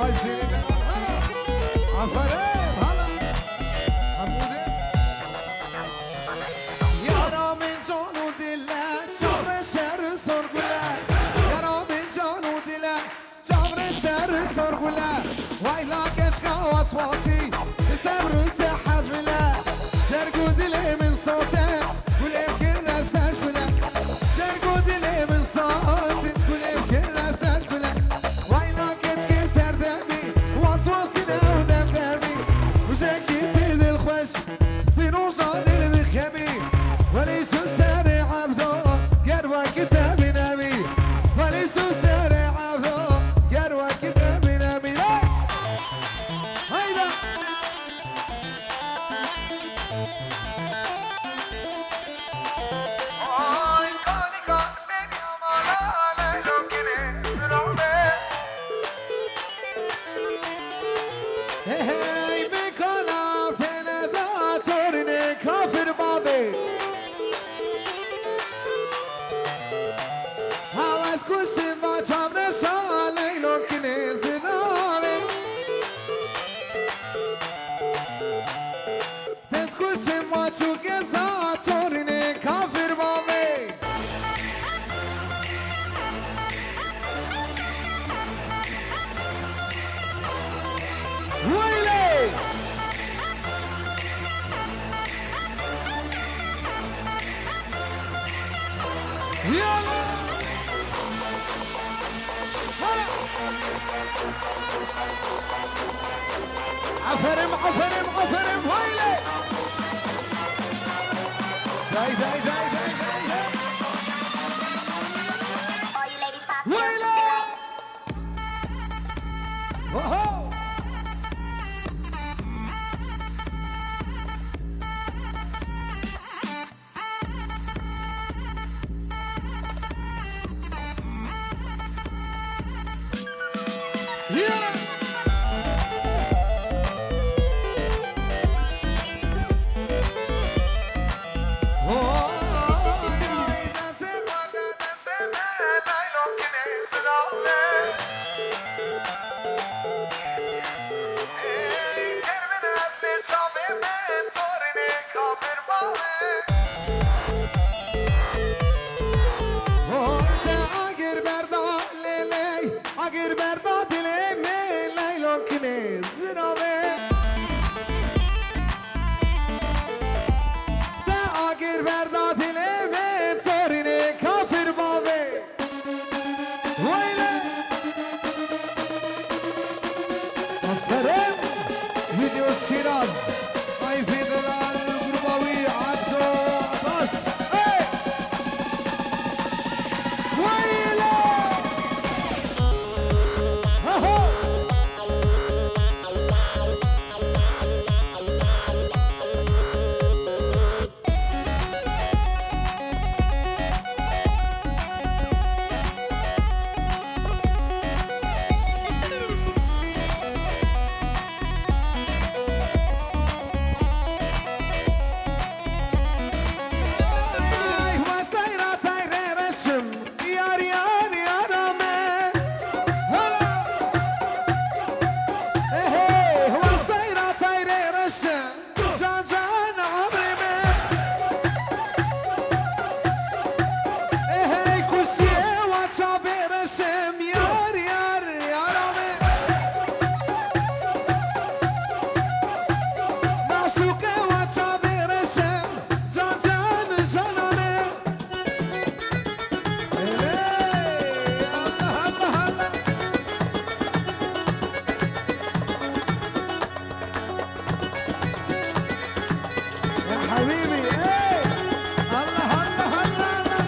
آی زیری دلال هلا آفرین هلا حموده یارم جان و دله چهر شهر سرگله یارم جان و دله چهر شهر سرگله وایلا کچکا واسواسی صبر تحمله جرگو دلی من صوته گلیم کن رسد گله جرگو دلی من صوته گلیم کن رسد گله وایلا کچکی سردمی واسواسی نو دمدمی وشکی فی دل خوش سینو جان دل بخمی ولی تو سر عبدو گروا کتابی نمی ولی تو سر عبدو گروا کتابی نمی هایدا هی میکنم تندا تورینه کافر بابی هواز کشیم با چمر شاله لونکنه زنابی تز کشیم با چوک زاتورینه کافر بابی ویلی یالا عفرم عفرم عفرم ويلي داي داي داي داي داي ويلي اوهو يلا اگر بردا دل من لیلا کنه زنابه تا اگر بردا دل من تارینه کافر بابه ویله افرم ویدیو شیراز ای فیدلال گروباوی عبدو عباس ویله حبيبي ايه الله الله الله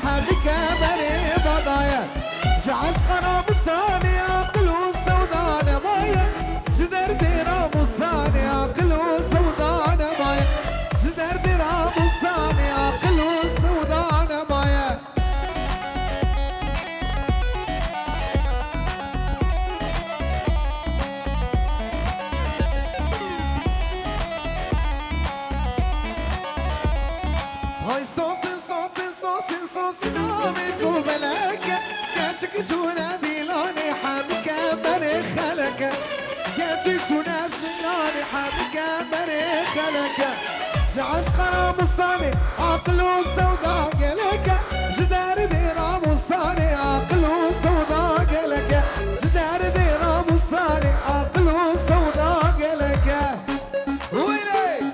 حبك بري بضايا جعش قراب الثاني عقل والسودان مايا جدر ديرام الثاني عقل والسودان مايا جدر ديرام الثاني عقل والسودان مايا هاي صوص نامك وبلاك كاتك شونا ديلاني حامك بري خلك كاتك شونا زلاني حامك بري خلك جعش قرام الصاني عقل والسوداء قلك جدار ديرام الصاني عقل والسوداء قلك جدار ديرام الصاني عقل والسوداء قلك ويلي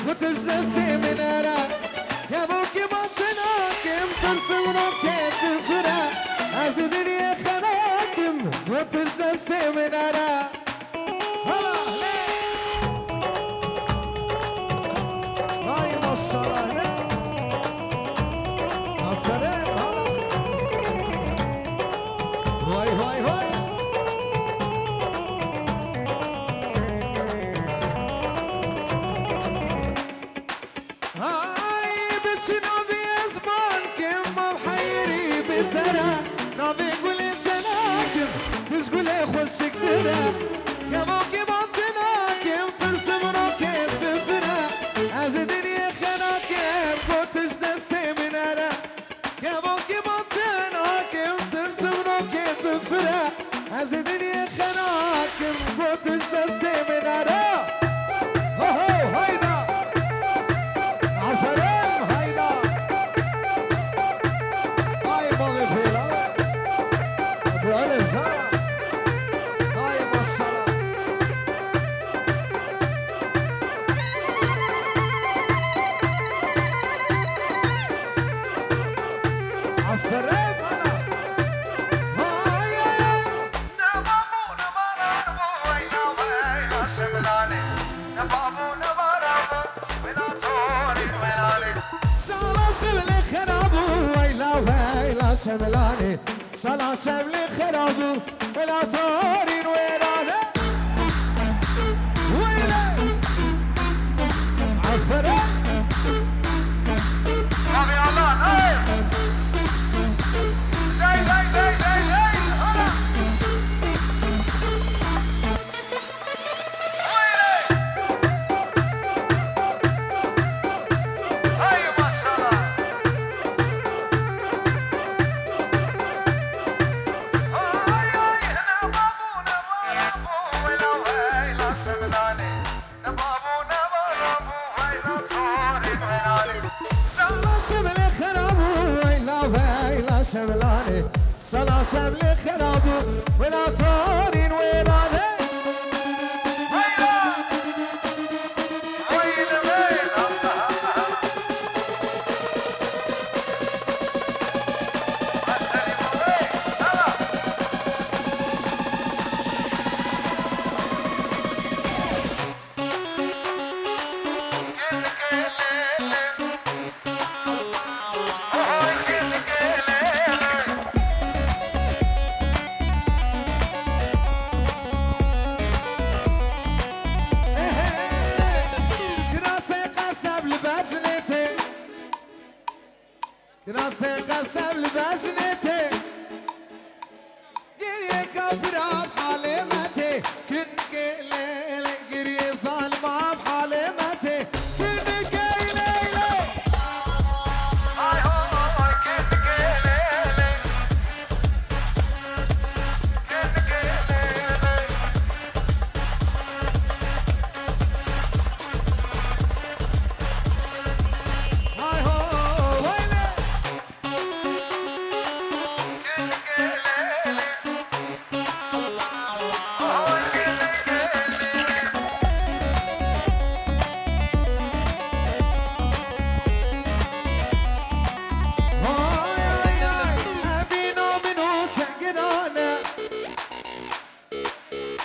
وتجلسي من أراك يا بوكي بطناكم ترسمنا كيف الفراق أزدني خلاكم وتجلسي من أراك هاي ما شاء الله عفرين هلا هاي هاي هاي نبي قول تناكم تقول خشك ترى يا بوكي بطناكم ترسم روكيت بفرا أزدني خناكم وتجلسي من أنا يا بوكي بطناكم ترسم روكيت بفرا أزدني خناكم وتجلسي من أنا هيدا عفرين هيدا هاي بغي فيلا شملاني صلاة شمل خرابو ولا صارين ويلاني ويلي عفرة نبي الله هاي زي هلا ويلي هاي ما شاء الله شملاني صلاة شمل خرابو ولا طارين ويراني ويلا ويلا ويلا كناس قسم لبجنتي قري كفرة بحالمتي كنك ليلي قري ظالمة بحالمتي كنك ليلي هاي هاي كنك ليلي كنك ليلي هاي هاي ويلي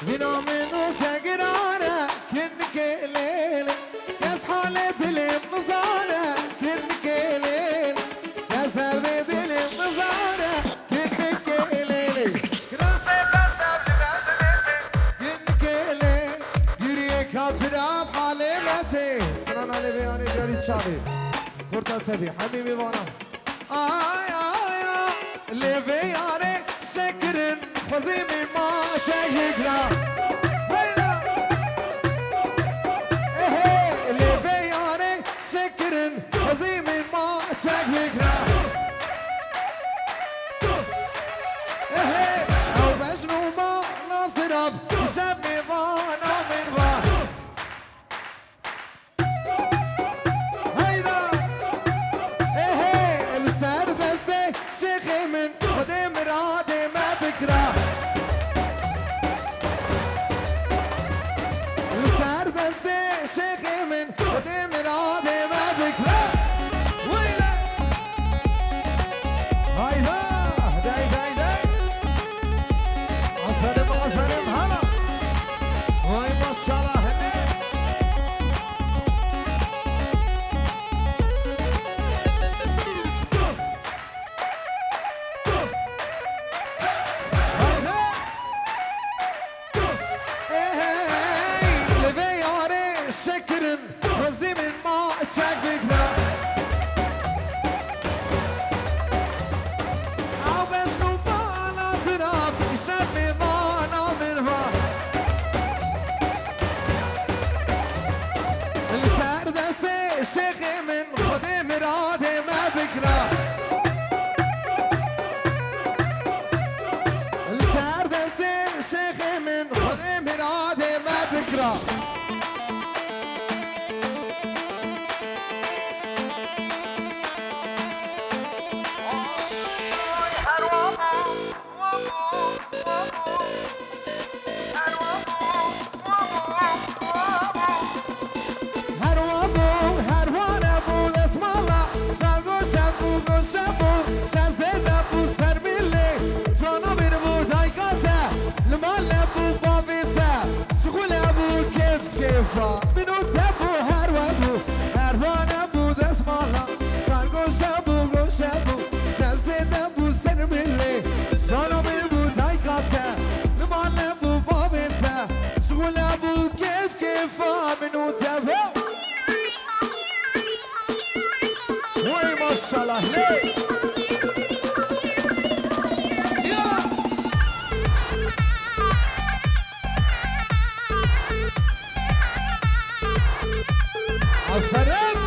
بينو منو سقرانا كنك ليلي يا حالة المزارة كنك ليلي يا سردة المزارة كنك ليلي كنك ليلي يري كافر بحالمتي سنان علي بياني جاري شابي فرطة تبي حبيبي وانا اللي بياني شكرن خزيمي ما شايقنا ويلا ايه اللي بياني شكرن خزيمي ما شايقنا ايه او بجنو ما نصرف شبي ما نامن با هيدا ايه السردسي شيخي من خدي مرادي ما بكره شيخي من خدي مرادي ما بكره ويلا هيدا داي داي داي عفرم عفرم هلا وي ما شاء الله هني شكرن رزي من ما تشاكبنا او بس نوبانا زراب يشبي ما نامنها السردسي شيخي من خدي مرادي ما بكره السردسي شيخي من خدي مرادي ما بكره منو تبو هر وابو هر وابو دست مالا خلقو شبو گو شبو شزیده بو سر ملی جانو بو دایکاته نمال بو بابته شغل بو کیف کیفا منو تبو وی ماشالله لی فرق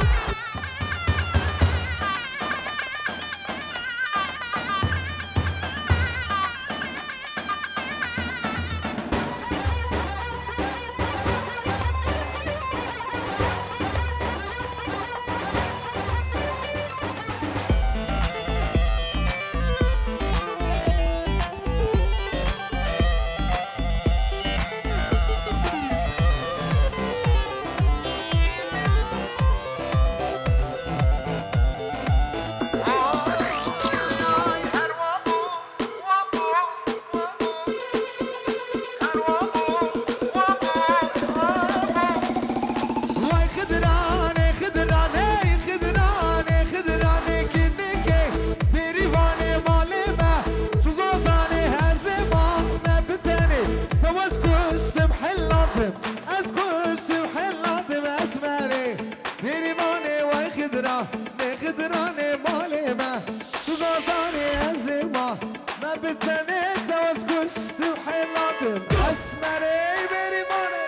خدراني مالي ما تزازاني ازما ما بتني توز كشت وحيلاتم اسمري بيري مالي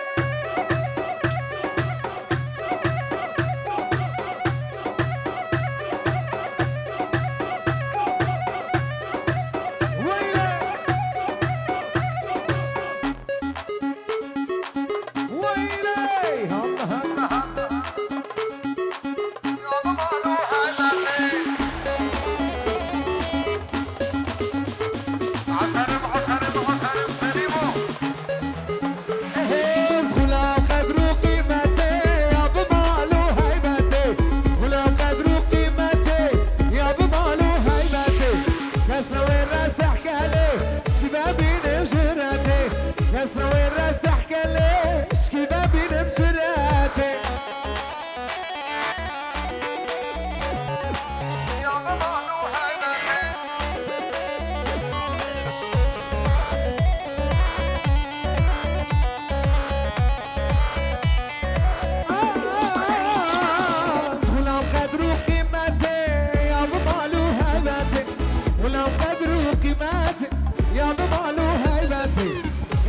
يا بمالو هيبتي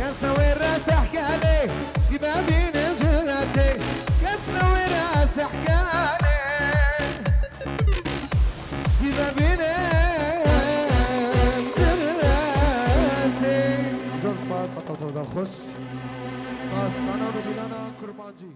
يا سوي الراس احكي عليه شبابي نفرتي يا سوي الراس احكي عليه شبابي نفرتي زور سباس فقط ودا خوش سباس انا وديلانا كرمانجي